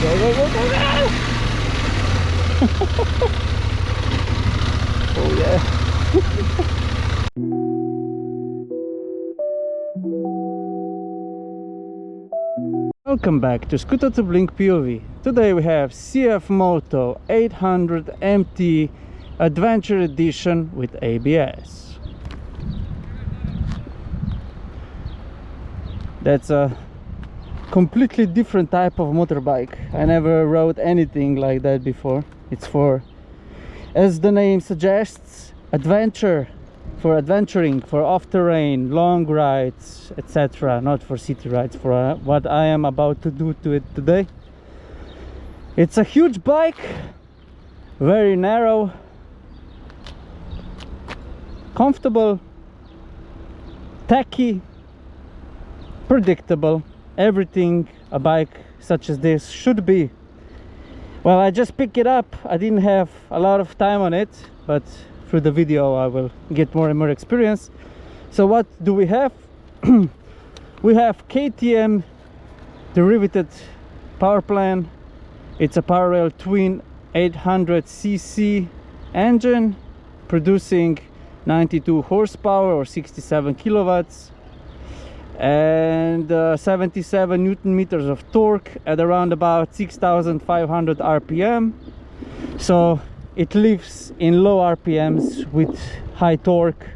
Oh yeah. Welcome back to Scooter to Blink POV. Today we have CFMOTO 800MT Adventure Edition with ABS. That's a completely different type of motorbike. I never rode anything like that before. It's for, as the name suggests, adventure, for adventuring, for off-terrain, long rides, etc. Not for city rides, for what I am about to do to it today. It's a huge bike, very narrow, comfortable, tacky, predictable, everything a bike such as this should be. Well, I just picked it up. I didn't have a lot of time on it, but through the video I will get more and more experience. So what do we have? We have KTM-Derived power plant. It's a parallel twin 800cc engine producing 92 horsepower or 67 kilowatts and 77 newton meters of torque at around about 6,500 rpm. So it lives in low rpms with high torque.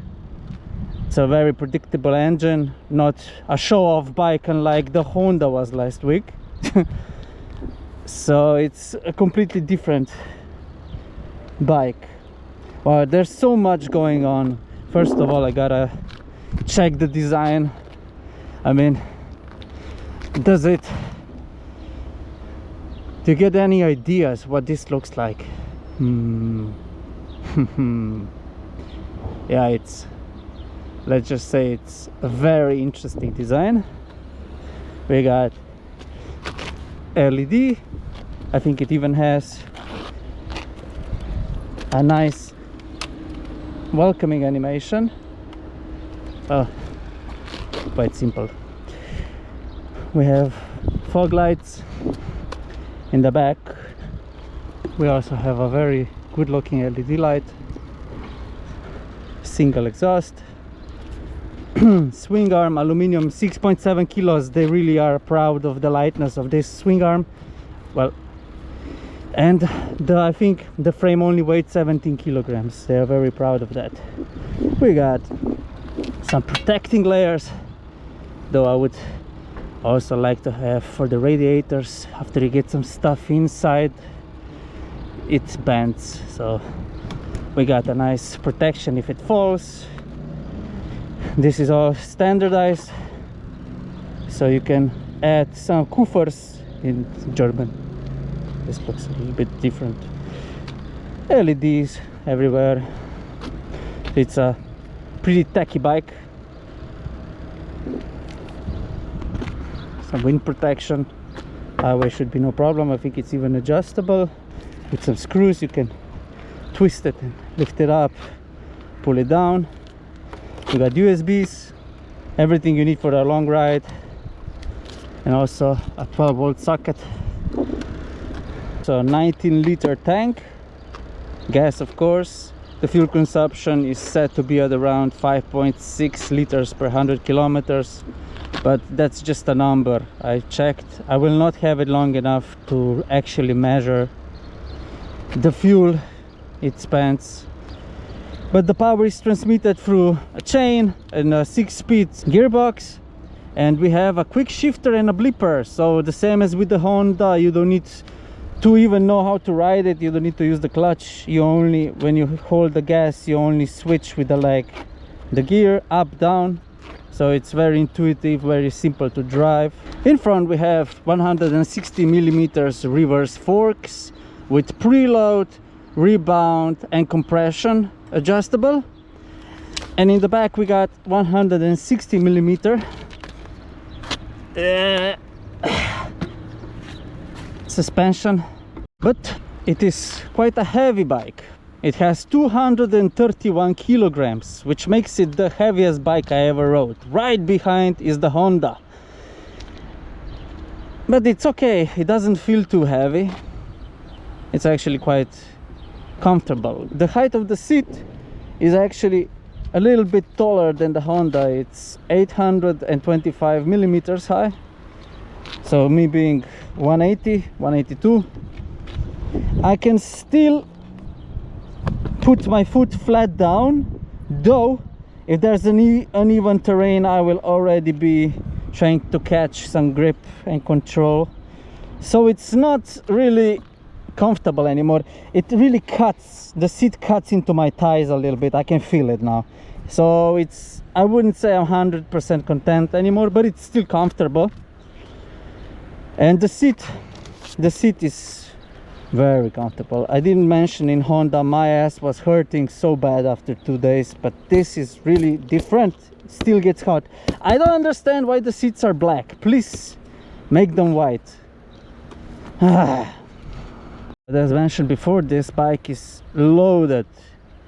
It's a very predictable engine, not a show-off bike unlike the Honda was last week. So it's a completely different bike. Well, there's so much going on. First of all, I gotta check the design. I mean, do you get any ideas what this looks like? Yeah, it's, let's just say it's a very interesting design. We got LED. I think it even has a nice welcoming animation. Oh, quite simple. We have fog lights in the back. We also have a very good looking LED light, single exhaust, Swingarm aluminum, 6.7 kilos. They really are proud of the lightness of this Swingarm. Well, and I think the frame only weighs 17 kilograms. They are very proud of that. We got some protecting layers, though I would also like to have for the radiators. After you get some stuff inside, it bends, so we got a nice protection if it falls. This is all standardized, so you can add some Kuffers in German. This looks a little bit different. LEDs everywhere. It's a pretty tacky bike. Some wind protection. Highway should be no problem. I think it's even adjustable. With some screws you can twist it and lift it up, pull it down. You got USBs, everything you need for a long ride, and also a 12-volt socket. So 19-liter tank, gas of course. The fuel consumption is set to be at around 5.6 liters per 100 kilometers, but that's just a number. I checked. I will not have it long enough to actually measure the fuel it spends, but the power is transmitted through a chain and a 6-speed gearbox, and we have a Quickshifter and a blipper. So the same as with the Honda, you don't need to even know how to ride it. You don't need to use the clutch. You only, when you hold the gas, you only switch with the leg, the gear up, down. So it's very intuitive, very simple to drive. In front we have 160 millimeters reverse forks with preload, rebound and compression adjustable. And in the back we got 160 millimeter suspension, but it is quite a heavy bike. It has 231 kilograms, which makes it the heaviest bike I ever rode. Right behind is the Honda. but it's okay, it doesn't feel too heavy. It's actually quite comfortable. The height of the seat is actually a little bit taller than the Honda. It's 825 millimeters high, so me being 180, 182, I can still put my foot flat down, though if there's an uneven terrain I will already be trying to catch some grip and control. So it's not really comfortable anymore. It really cuts, the seat cuts into my thighs a little bit. I can feel it now. So it's, I wouldn't say I'm 100% content anymore, but it's still comfortable. And the seat is very comfortable. I didn't mention in Honda my ass was hurting so bad after 2 days, but this is really different. Still gets hot. I don't understand why the seats are black. Please make them white. As mentioned before, this bike is loaded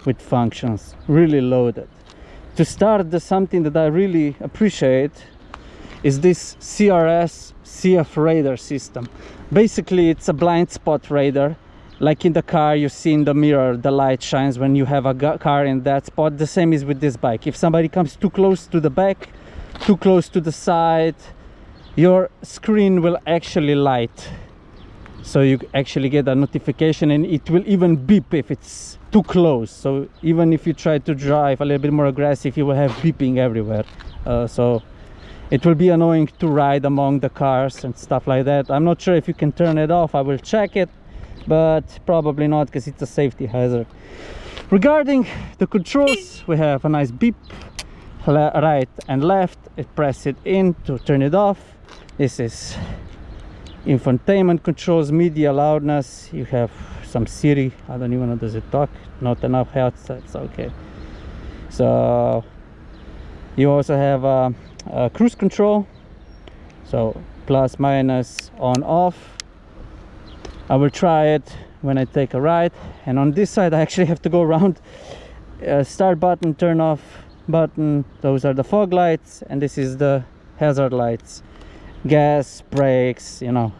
with functions, really loaded. To start, something that I really appreciate is this CRS CF radar system. Basically it's a blind spot radar. Like in the car, you see in the mirror the light shines when you have a car in that spot. The same is with this bike. If somebody comes too close to the back, too close to the side, your screen will actually light, so you actually get a notification, and it will even beep if it's too close. So even if you try to drive a little bit more aggressive, you will have beeping everywhere. So it will be annoying to ride among the cars and stuff like that. I'm not sure if you can turn it off. I will check it, but probably not, because it's a safety hazard. Regarding the controls, we have a nice beep, right and left. Press it in to turn it off. This is infotainment controls, media, loudness. You have some Siri. I don't even know, does it talk? Not enough headsets. Okay, so you also have a cruise control, so plus, minus, on, off. I will try it when I take a ride. And on this side I actually have to go around. Start button, turn off button, those are the fog lights, and this is the hazard lights, gas, brakes, you know,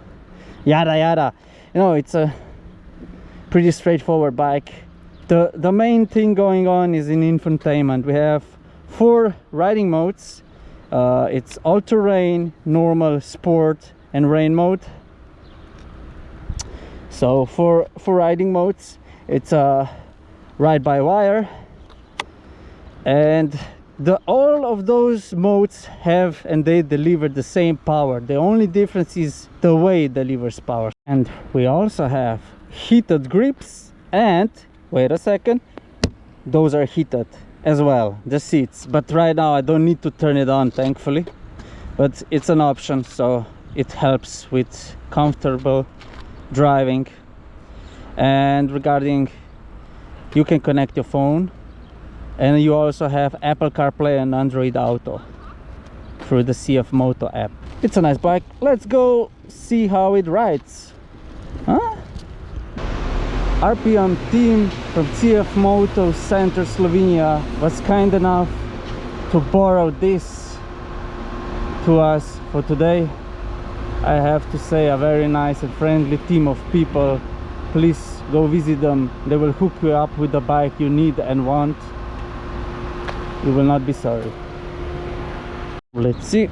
yada yada. You know, it's a pretty straightforward bike. The main thing going on is in infotainment. We have 4 riding modes. It's all-terrain, normal, sport, and rain mode. So for riding modes, it's a ride-by-wire, and all of those modes have, and they deliver the same power. The only difference is the way it delivers power. And we also have heated grips, and wait a second, those are heated as well, the seats. But right now I don't need to turn it on, thankfully, but it's an option, so it helps with comfortable driving. And regarding, you can connect your phone, and you also have Apple CarPlay and Android Auto through the CFMOTO app. It's a nice bike. Let's go see how it rides. RPM team from CFMOTO Center, Slovenia was kind enough to borrow this to us for today. I have to say, a very nice and friendly team of people. Please go visit them. They will hook you up with the bike you need and want. You will not be sorry. Let's see.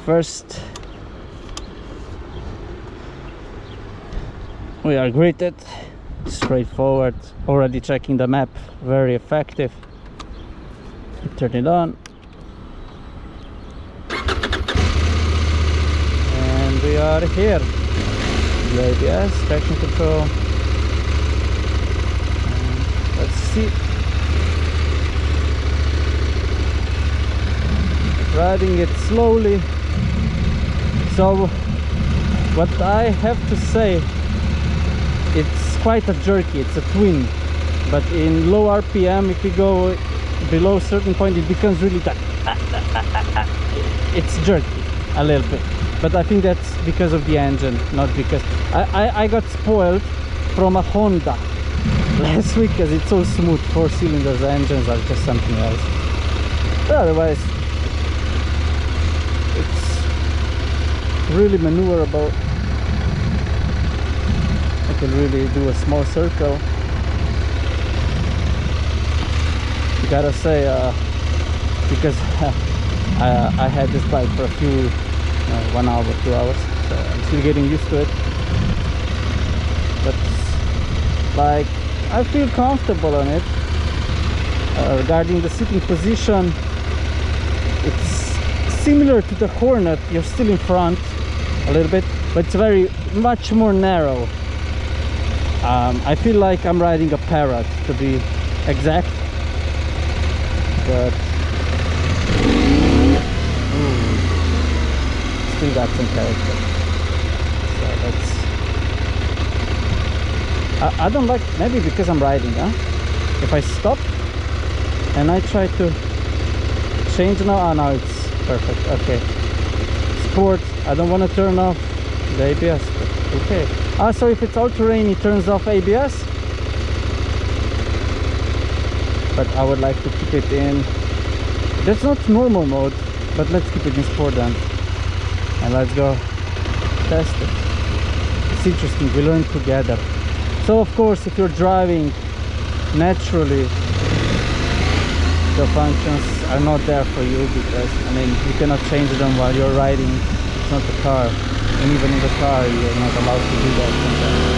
First, we are greeted. Straightforward. Already checking the map. Very effective. Turn it on. And we are here. The ABS, traction control. And let's see. Riding it slowly. So what I have to say, it's quite a jerky. It's a twin, but in low RPM, if you go below a certain point, it becomes really tight. It's jerky a little bit. But I think that's because of the engine, not because... I got spoiled from a Honda last week because it's so smooth. 4 cylinders engines are just something else. But otherwise, it's really maneuverable. I can really do a small circle. Gotta say, because I had this bike for a few 1 hour, 2 hours, so I'm still getting used to it. But like, I feel comfortable on it. Regarding the sitting position, it's similar to the Hornet. You're still in front a little bit, but it's much more narrow. I feel like I'm riding a Parrot, to be exact. But still got some character. So that's, I don't like, maybe because I'm riding, huh? If I stop and I try to change now, now it's perfect. Okay, sport, I don't want to turn off the ABS, but okay. So if it's all-terrain, it turns off ABS, but I would like to keep it in, that's not normal mode, but let's keep it in sport then, and let's go test it. It's interesting, we learn together. So of course, if you're driving, naturally the functions are not there for you, because I mean, you cannot change them while you're riding. It's not a car, and even in the car you're not allowed to do that sometimes.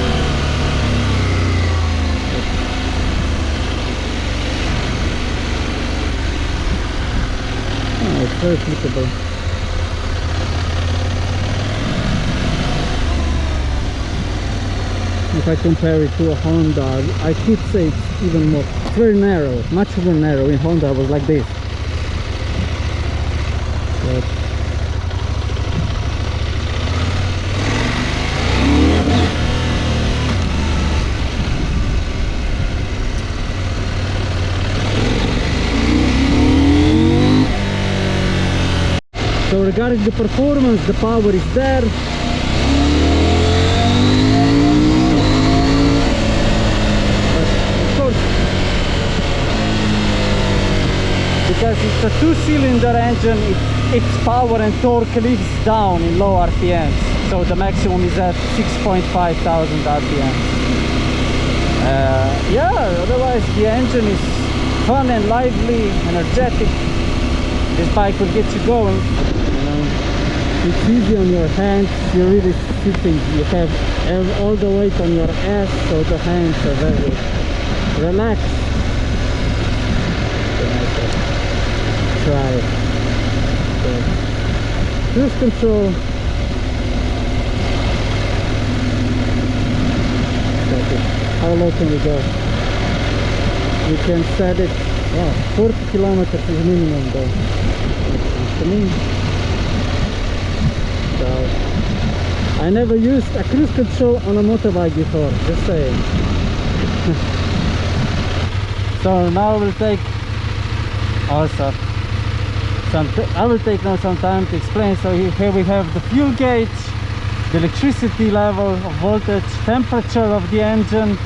It's very flippable. If I compare it to a Honda, I could say it's even more, it's very narrow, much more narrow. In Honda I was like this. But so regarding the performance, the power is there. Because it's a two-cylinder engine, its power and torque lives down in low RPMs, so the maximum is at 6,500 RPMs. Yeah, otherwise the engine is fun and lively, energetic. This bike will get you going. You know, it's easy on your hands. You're really sitting. You have all the weight on your ass, so the hands are very relaxed. Try it. So, cruise control. How low can we go? You can set it. Wow, 40 kilometers is minimum though. To me. So I never used a cruise control on a motorbike before, just saying. So now we'll take also I will take now some time to explain. So here we have the fuel gauge, the electricity level of voltage, temperature of the engine,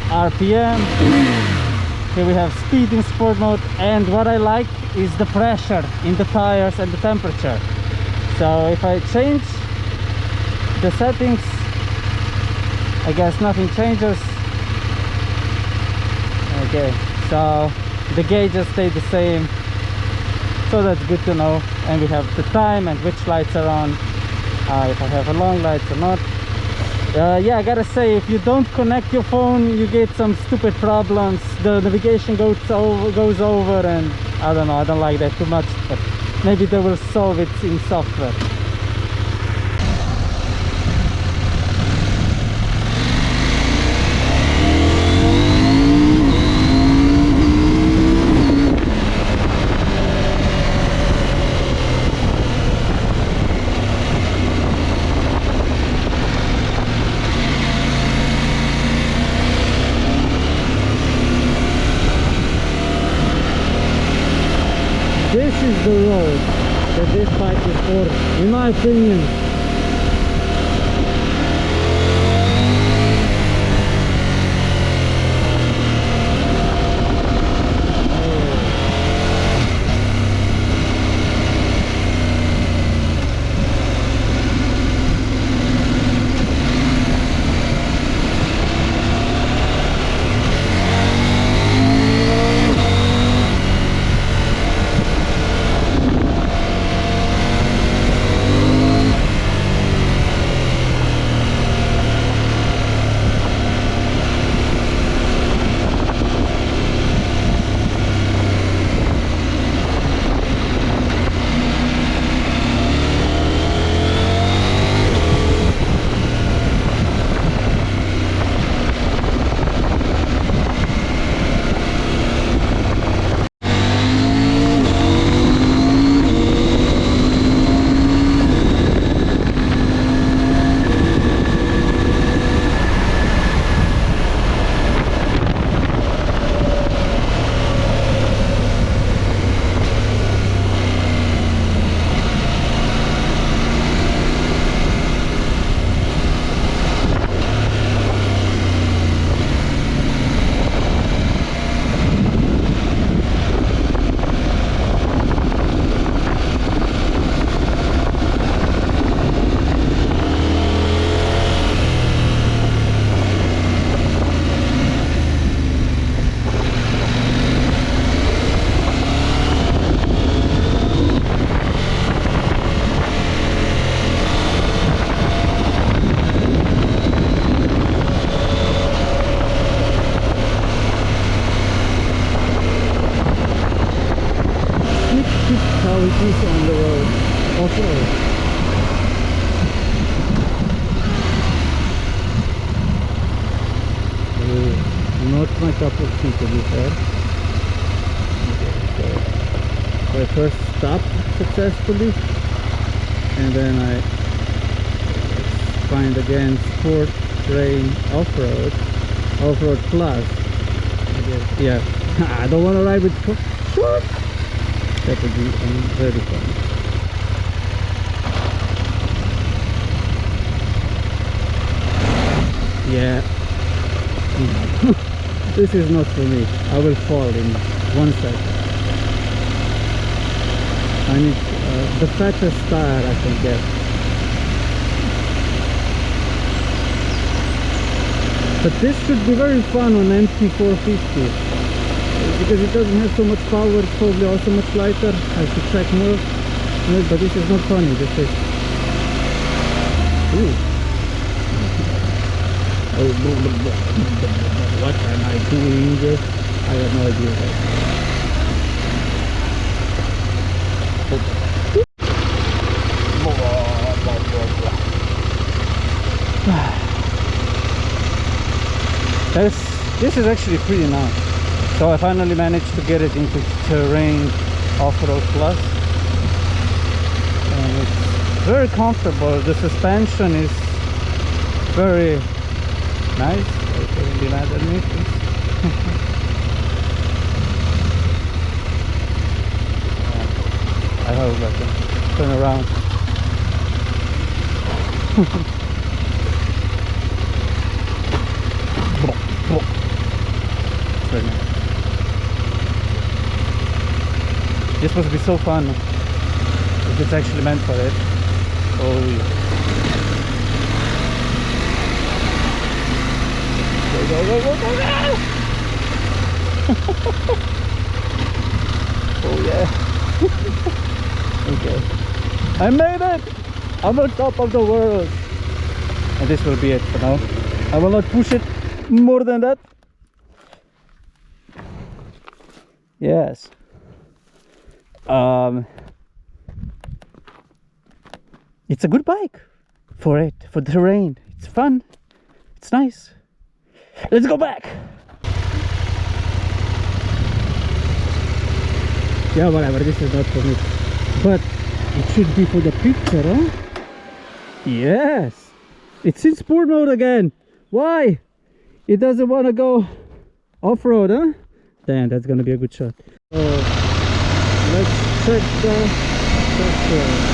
RPM. Here we have speed in sport mode, and what I like is the pressure in the tires and the temperature. So if I change the settings, I guess nothing changes. Okay, so the gauges stay the same, so that's good to know. And we have the time and which lights are on, if I have a long lights or not. Yeah, I gotta say, if you don't connect your phone, you get some stupid problems. The navigation goes over, and I don't know, I don't like that too much, but maybe they will solve it in software. This is the road that this bike is for, in my opinion. cup of tea, to be fair. So I first stopped successfully, and then I find again Sport Rain Offroad Plus. I guess, yeah. I don't want to ride with short. That would be very fun. Yeah. This is not for me. I will fall in 1 second. I need the fattest tire I can get. But this should be very fun on MT450 because it doesn't have so much power. It's probably also much lighter. I should check more. No, but this is not funny. This is. Ooh. What am I doing? I have no idea. This is actually pretty nice. So I finally managed to get it into Terrain Offroad Plus, and it's very comfortable. The suspension is very nice. I couldn't be mad at me. I hope I can turn around. Very nice. This must be so fun if it's actually meant for it. Oh yeah. Go, go, go, go, go, go! Oh yeah. Okay. I made it! I'm on top of the world! And this will be it for now. I will not push it more than that. Yes. It's a good bike for it, for the terrain. It's fun. It's nice. Let's go back. Yeah, whatever. This is not for me, but it should be for the picture, huh? Yes. It's in sport mode again. Why? It doesn't want to go off-road, huh? Damn, that's gonna be a good shot. Let's check the software.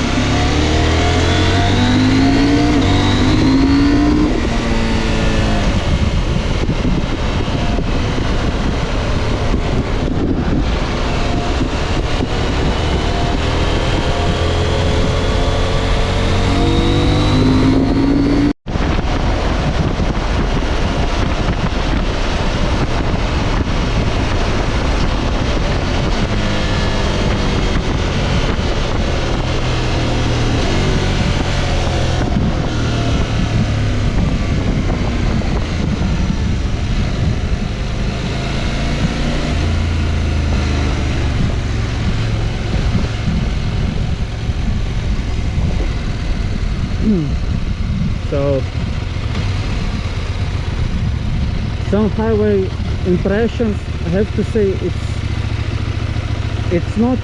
So some highway impressions, I have to say it's not,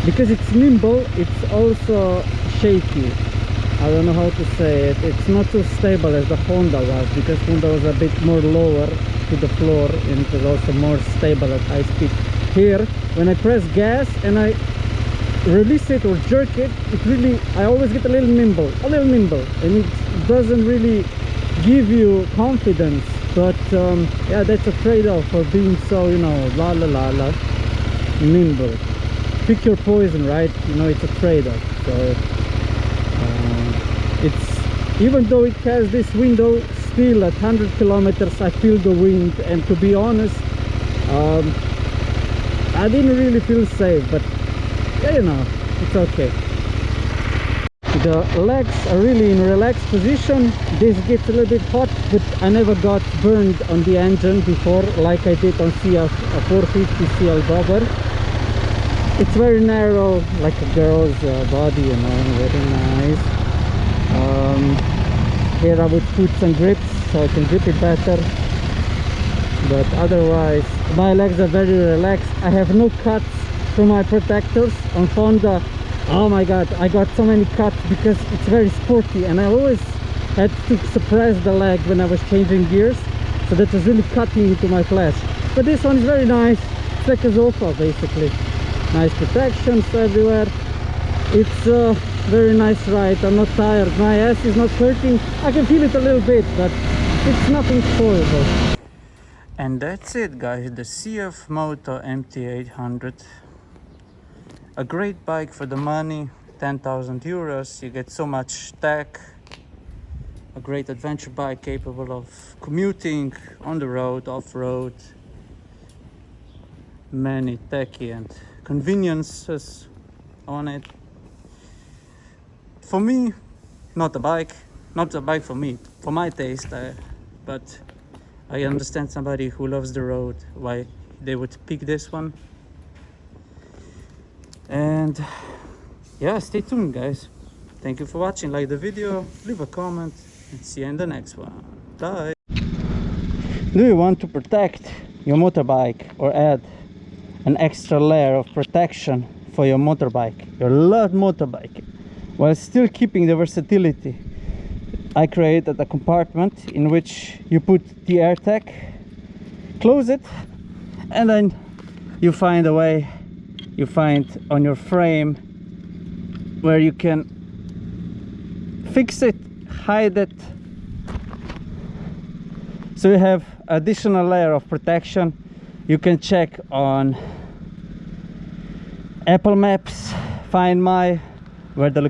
because it's nimble, it's also shaky. I don't know how to say it. It's not so stable as the Honda was, because Honda was a bit more lower to the floor and it was also more stable at high speed. Here, when I press gas and I release it or jerk it, it really, I always get a little nimble, and it doesn't really give you confidence. But yeah, that's a trade-off for being so, you know, nimble. Pick your poison, right? You know, it's a trade-off. So it's, even though it has this window, still at 100 kilometers I feel the wind, and to be honest, I didn't really feel safe, but yeah, you know, it's okay. The legs are really in relaxed position. This gets a little bit hot, but I never got burned on the engine before like I did on CF450 CL Bobber. It's very narrow, like a girl's body, you know, very nice. Here I would put some grips so I can grip it better. but otherwise my legs are very relaxed. I have no cuts from my protectors. On Honda, oh my god, I got so many cuts because it's very sporty, and I always had to suppress the leg when I was changing gears, so that was really cutting into my flesh. But this one is very nice. It's like a Zofa basically. Nice protections everywhere. It's a very nice ride. I'm not tired, my ass is not hurting. I can feel it a little bit, but it's nothing horrible. And that's it, guys, the CFMOTO MT800. A great bike for the money, 10,000 euros. You get so much tech. A great adventure bike capable of commuting on the road, off-road. Many techy and conveniences on it. For me, not a bike for me, for my taste, but I understand somebody who loves the road, why they would pick this one. And yeah, stay tuned, guys. Thank you for watching. Like the video, leave a comment, and see you in the next one. Bye. Do you want to protect your motorbike or add an extra layer of protection for your motorbike, your loved motorbike, while still keeping the versatility? I created a compartment in which you put the AirTag, close it, and then you find a way, you find on your frame where you can fix it, hide it, so you have additional layer of protection. You can check on Apple Maps, Find My, where the location